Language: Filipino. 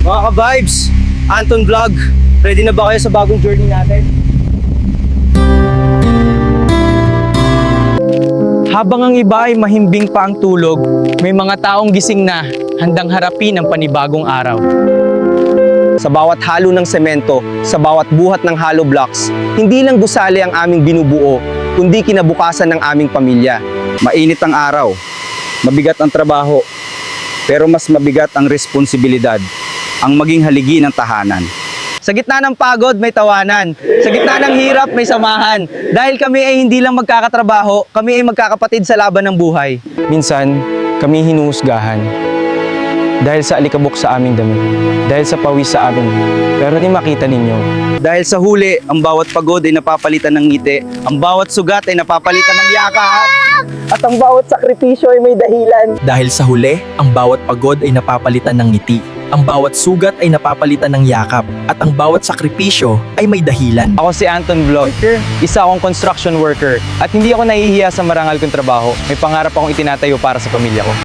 Mga ka-vibes, Anton Vlog, ready na ba kayo sa bagong journey natin? Habang ang iba ay mahimbing pa ang tulog, may mga taong gising na, handang harapin ang panibagong araw. Sa bawat halo ng semento, sa bawat buhat ng hollow blocks, hindi lang gusali ang aming binubuo, kundi kinabukasan ng aming pamilya. Mainit ang araw, mabigat ang trabaho, pero mas mabigat ang responsibilidad, ang maging haligi ng tahanan. Sa gitna ng pagod, may tawanan. Sa gitna ng hirap, may samahan. Dahil kami ay hindi lang magkakatrabaho, kami ay magkakapatid sa laban ng buhay. Minsan, kami hinuhusgahan. Dahil sa alikabok sa aming damit. Dahil sa pawis sa amin. Pero di makita ninyo. Dahil sa huli, ang bawat pagod ay napapalitan ng ngiti, ang bawat sugat ay napapalitan ng yakap, At ang bawat sakripisyo ay may dahilan. Dahil sa huli, ang bawat pagod ay napapalitan ng ngiti. Ang bawat sugat ay napapalitan ng yakap. At ang bawat sakripisyo ay may dahilan. Ako si Anton Vlog. Isa akong construction worker. At hindi ako nahihiya sa marangal kong trabaho. May pangarap akong itinatayo para sa pamilya ko.